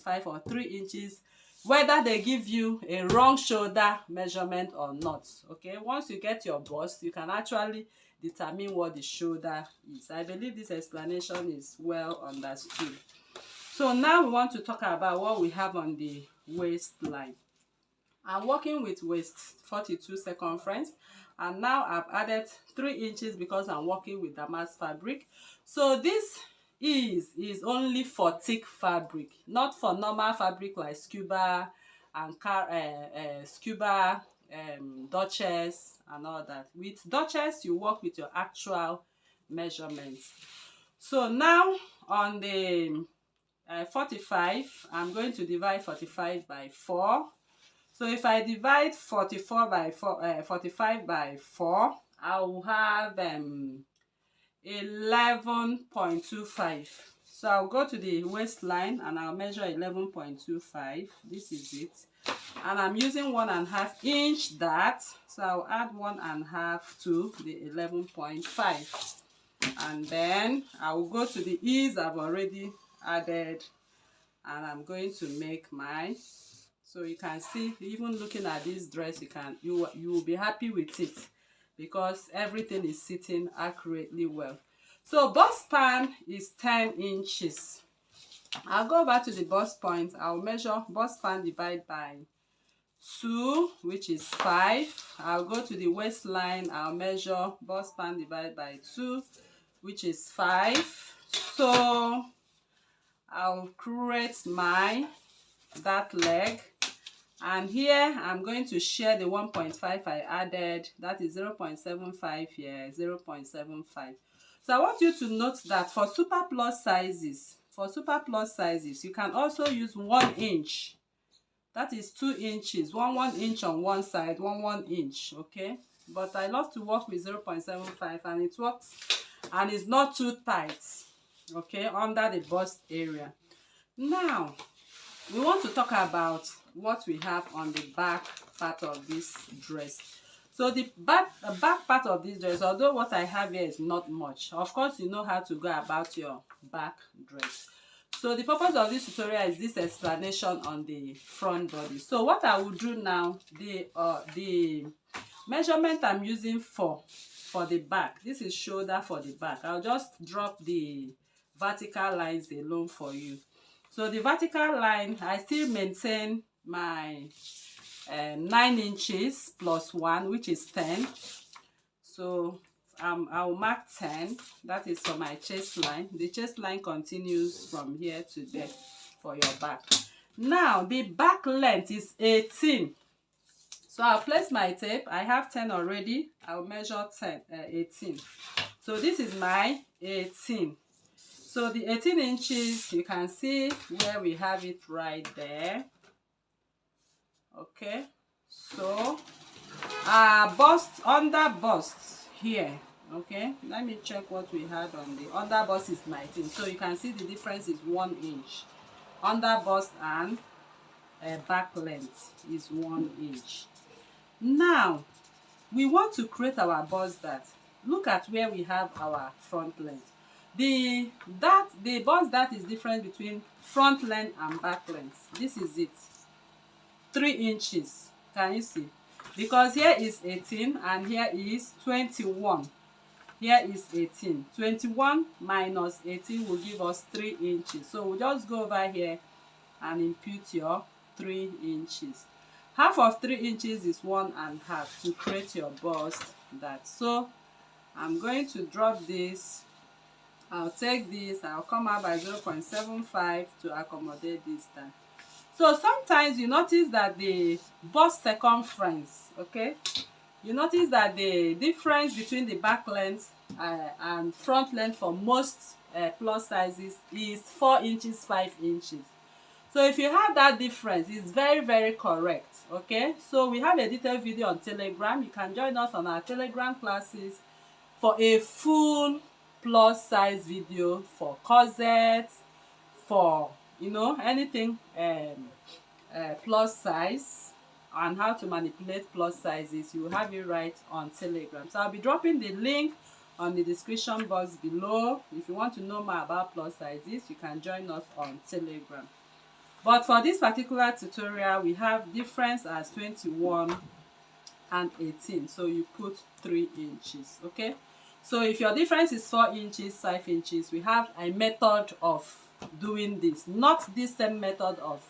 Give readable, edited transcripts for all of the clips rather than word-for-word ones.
5 or 3 inches, whether they give you a wrong shoulder measurement or not. Okay, once you get your bust, you can actually determine what the shoulder is. I believe this explanation is well understood. So now we want to talk about what we have on the waistline. I'm working with waist 42 circumference, and now I've added 3 inches because I'm working with damask fabric. So this is only for thick fabric, not for normal fabric like scuba and scuba, Duchess and all that. With Duchess, you work with your actual measurements. So now on the 45, I'm going to divide 45 by 4. So if I divide 44 by 4, 45 by 4, I will have 11.25. So I'll go to the waistline and I'll measure 11.25. This is it. And I'm using 1.5 inch dart. So I'll add 1.5 to the 11.5. And then I will go to the ease I've already added, and I'm going to make my. So you can see, even looking at this dress, you will be happy with it because everything is sitting accurately well. So bust span is 10 inches. I'll go back to the bust point. I'll measure bust span divided by 2, which is 5. I'll go to the waistline. I'll measure bust span divided by 2, which is 5. So I'll create that leg, and here I'm going to share the 1.5 I added. That is 0.75 here, 0.75. So I want you to note that for super plus sizes, you can also use 1 inch. That is 2 inches, 1 inch on one side, 1 inch. Okay, but I love to work with 0.75, and it works, and it's not too tight. Okay, under the bust area. Now we want to talk about what we have on the back part of this dress. So the back part of this dress, although what I have here is not much, of course you know how to go about your back dress. So the purpose of this tutorial is this explanation on the front body. So what I will do now, the measurement I'm using for the back, this is shoulder for the back. I'll just drop the vertical lines alone for you. So the vertical line, I still maintain my 9 inches plus 1, which is 10. So I'll mark 10. That is for my chest line. The chest line continues from here to there for your back. Now the back length is 18. So I'll place my tape. I have 10 already. I'll measure 18. So this is my 18. So the 18 inches, you can see where we have it right there. Okay, so bust, under bust here. Okay, let me check what we had on the under bust is 19. So you can see the difference is 1 inch. Under bust and back length is 1 inch. Now we want to create our bust dart. Look at where we have our front length. The bust dart is different between front length and back length. This is it, 3 inches. Can you see? Because here is 18 and here is 21. Here is 18. 21 minus 18 will give us 3 inches. So we'll just go over here and impute your 3 inches. Half of 3 inches is 1.5 to create your bust dart. So I'm going to drop this. I'll take this. I'll come out by 0.75 to accommodate this dart. So sometimes you notice that the bust circumference, okay, you notice that the difference between the back length and front length for most plus sizes is 4 inches, 5 inches. So if you have that difference, it's very, very correct. Okay, so we have a detailed video on Telegram. You can join us on our Telegram classes for a full plus size video for corsets, for anything plus size, and how to manipulate plus sizes. You will have it right on Telegram. So I'll be dropping the link on the description box below. If you want to know more about plus sizes, you can join us on Telegram. But for this particular tutorial, we have difference as 21 and 18. So you put 3 inches, okay? So if your difference is 4 inches, 5 inches, we have a method of doing this. Not this same method of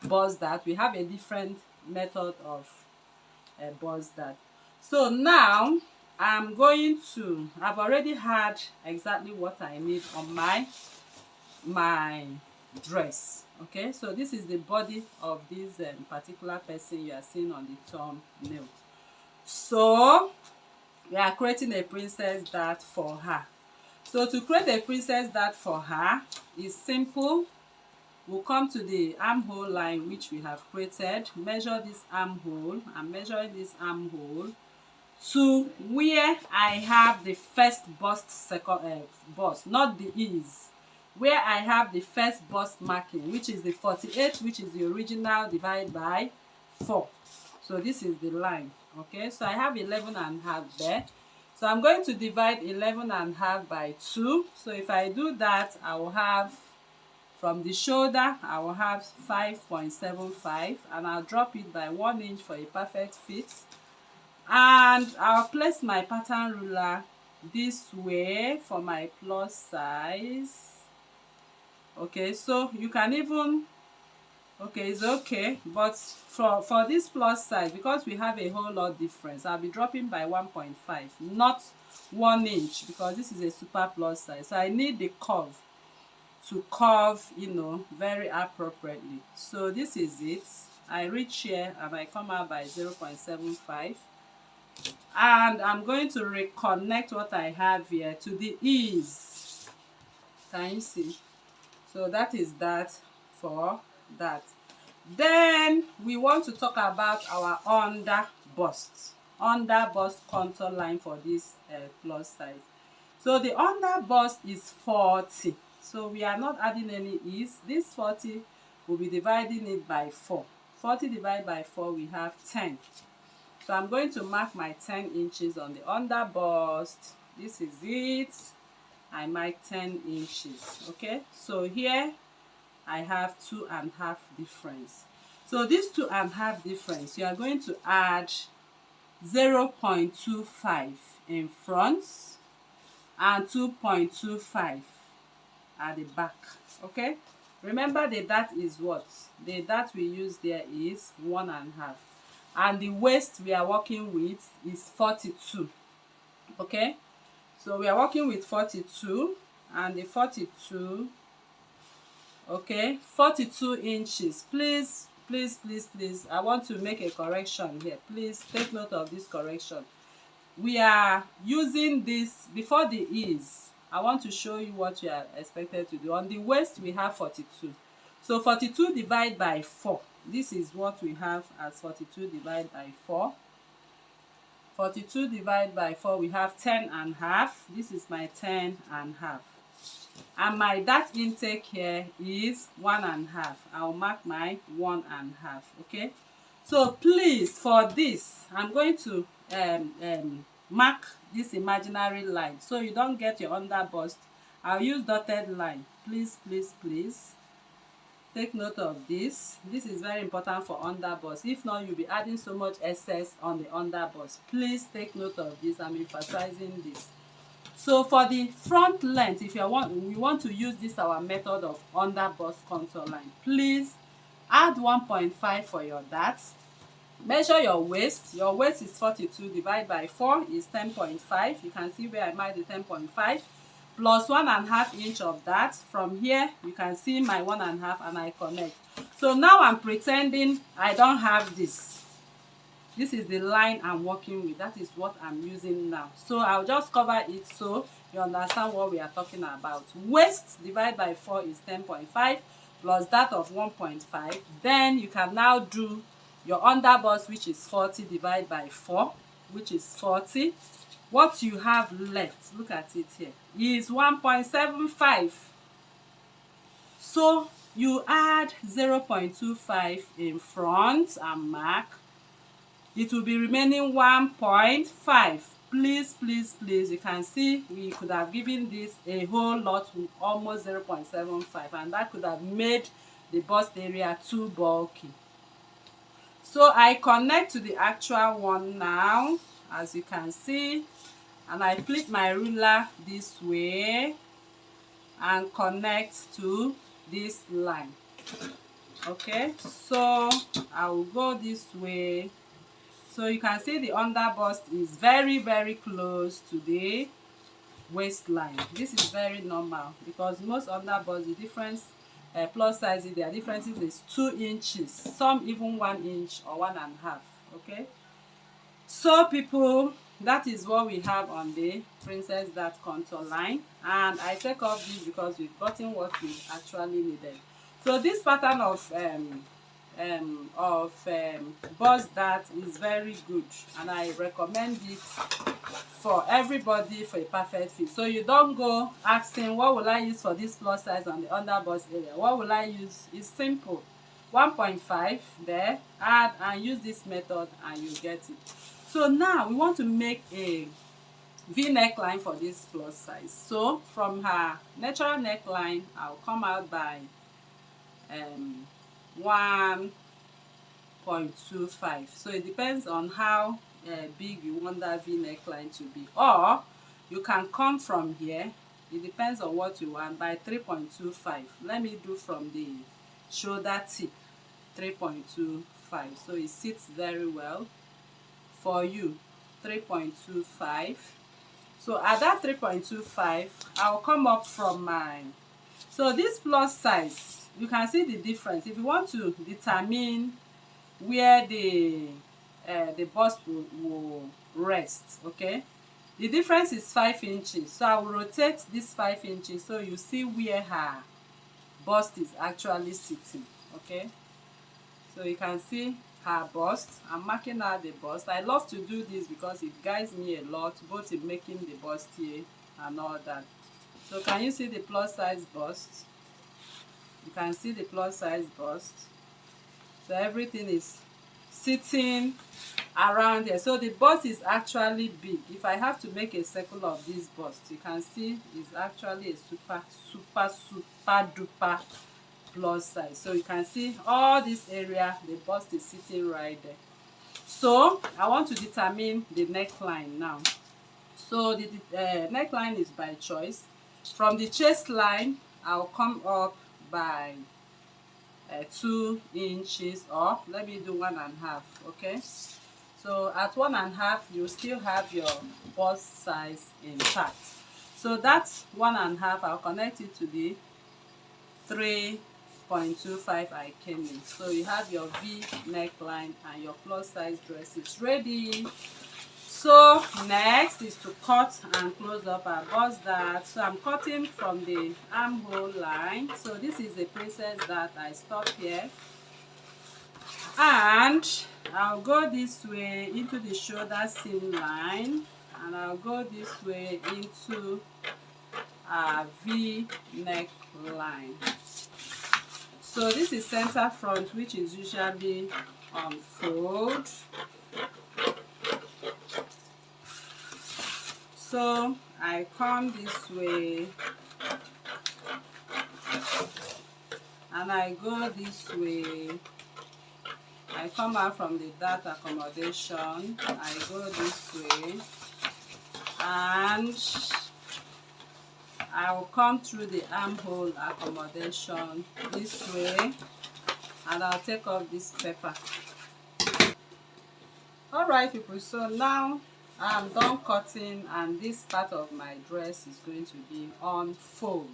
bust that. We have a different method of bust that. So now I've already had exactly what I need on my dress. Okay, so this is the body of this particular person you are seeing on the thumbnail. So we are creating a princess dart for her. So to create a princess dart for her is simple. We'll come to the armhole line which we have created, measure this armhole, and measuring this armhole to where I have the first bust, bust, not the ease, where I have the first bust marking, which is the 48, which is the original, divided by 4. So this is the line. Okay, so I have 11.5 there. So I'm going to divide 11.5 by 2. So if I do that, I will have, from the shoulder, I will have 5.75, and I'll drop it by 1 inch for a perfect fit. And I'll place my pattern ruler this way for my plus size. Okay, so you can even, okay, it's okay, but for this plus size, because we have a whole lot difference, I'll be dropping by 1.5, not 1 inch, because this is a super plus size. So I need the curve to curve, you know, very appropriately. So this is it. I reach here and I come out by 0.75, and I'm going to reconnect what I have here to the ease. Can you see? So that is that for that. Then we want to talk about our under bust contour line for this plus size. So the under bust is 40. So we are not adding any ease. This 40 will be dividing it by 4. 40 divided by 4, we have 10. So I'm going to mark my 10 inches on the under bust. This is it. I mark 10 inches. Okay, so here I have 2.5 difference. So this 2.5 difference, you are going to add 0.25 in front and 2.25 at the back. Okay, remember the dart is what? The dart we use there is 1.5, and the waist we are working with is 42. Okay, so we are working with 42, and the 42, okay, 42 inches. Please, I want to make a correction here. Please take note of this correction. We are using this before the ease. I want to show you what you are expected to do. On the waist we have 42. So 42 divided by 4. This is what we have as 42 divided by 4. 42 divided by 4, we have 10.5. This is my 10.5. And my dart intake here is 1.5. I'll mark my 1.5. Okay, so please, for this I'm going to mark this imaginary line so you don't get your under bust. I'll use dotted line. Please take note of this. This is very important for under bust. If not, you'll be adding so much excess on the under bust. Please take note of this. I'm emphasizing this. So for the front length, if we want to use this our method of under bust contour line, please add 1.5 for your dart. Measure your waist. Your waist is 42 divided by 4 is 10.5. You can see where I marked the 10.5 plus 1.5 inch of that. From here you can see my 1.5, and I connect. So now I'm pretending I don't have this. This is the line I'm working with. That is what I'm using now. So I'll just cover it so you understand what we are talking about. Waist divided by 4 is 10.5 plus that of 1.5. Then you can now do your under bust, which is 40 divided by 4, which is 40. What you have left, look at it here, is 1.75. So you add 0.25 in front and mark. It will be remaining 1.5. Please, you can see we could have given this a whole lot, almost 0.75, and that could have made the bust area too bulky. So I connect to the actual one now, as you can see, and I flip my ruler this way and connect to this line. Okay, so I will go this way. So you can see the under bust is very close to the waistline. This is very normal because most under bust, the difference plus sizes, their differences is 2 inches, some even 1 inch or 1.5. Okay, so people, that is what we have on the Princess Dart contour line, and I take off this because we've gotten what we actually needed. So this pattern of bust dart is very good, and I recommend it for everybody for a perfect fit. So you don't go asking what will I use for this plus size on the under bust area. What will I use? It's simple. 1.5 there, add and use this method and you get it. So now we want to make a V neckline for this plus size. So from her natural neckline, I'll come out by 1.25. So it depends on how big you want that V neckline to be, or you can come from here, it depends on what you want, by 3.25. Let me do from the shoulder tip, 3.25, so it sits very well for you. 3.25. So at that 3.25, I'll come up from mine. So this plus size, you can see the difference. If you want to determine where the bust will rest, okay, the difference is 5 inches. So I will rotate this 5 inches so you see where her bust is actually sitting. Okay, so you can see her bust. I'm marking out the bust. I love to do this because it guides me a lot, both in making the bustier and all that. So can you see the plus size bust? You can see the plus size bust. So everything is sitting around here. So the bust is actually big. If I have to make a circle of this bust, you can see it's actually a super duper plus size. So you can see all this area, the bust is sitting right there. So I want to determine the neckline now. So the neckline is by choice. From the chest line, I'll come up by 2 inches, or let me do 1.5. Okay, so at 1.5 you still have your bust size intact. So that's 1.5. I'll connect it to the 3.25 I came in. So you have your V neckline and your plus size dress is ready. So next is to cut and close up our bust dart. So I'm cutting from the armhole line. So this is the Princess Dart. I stop here and I'll go this way into the shoulder seam line, and I'll go this way into our V neckline. So this is center front, which is usually on fold. So I come this way and I go this way. I come out from the dart accommodation. I go this way and I will come through the armhole accommodation this way, and I'll take off this pepper. Alright people, so now I'm done cutting and this part of my dress is going to be on fold.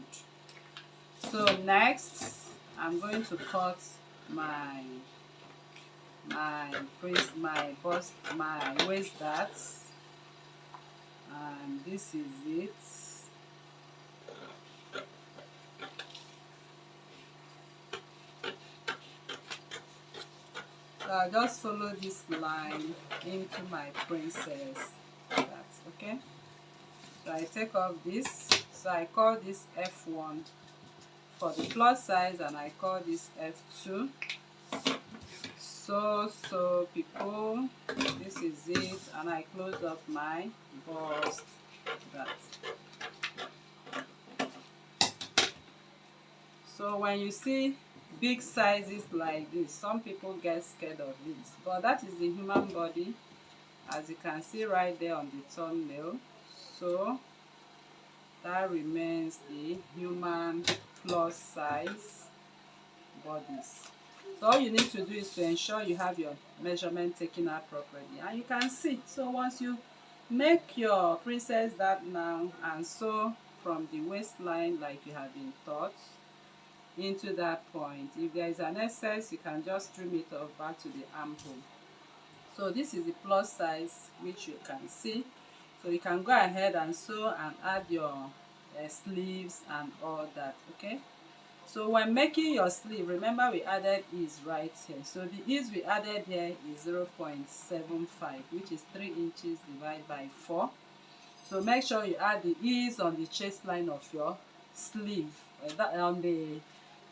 So next I'm going to cut my waist darts, and this is it. So I'll just follow this line into my princess darts. Okay, so I take off this. So I call this F1 for the plus size and I call this F2. So people, this is it, and I close up my bust dart. So when you see big sizes like this, some people get scared of it, but that is the human body, as you can see right there on the thumbnail. So that remains the human plus size bodies. So all you need to do is to ensure you have your measurement taken out properly, and you can see. So once you make your princess that now and sew from the waistline like you have been taught into that point, if there is an excess, you can just trim it off back to the armhole. So this is the plus size, which you can see. So you can go ahead and sew and add your sleeves and all that. Okay, so when making your sleeve, remember we added ease right here. So the ease we added here is 0.75, which is 3 inches divided by 4. So make sure you add the ease on the chest line of your sleeve, on the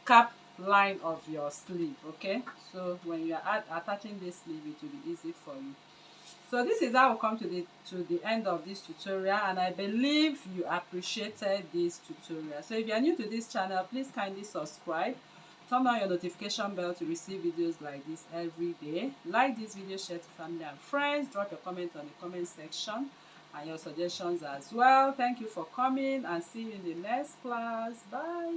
cap line of your sleeve. Okay, so when you are attaching this sleeve, it will be easy for you. So this is how we come to the end of this tutorial, and I believe you appreciated this tutorial. So if you are new to this channel, please kindly subscribe, turn on your notification bell to receive videos like this every day. Like this video, share to family and friends, drop your comment on the comment section and your suggestions as well. Thank you for coming, and see you in the next class. Bye.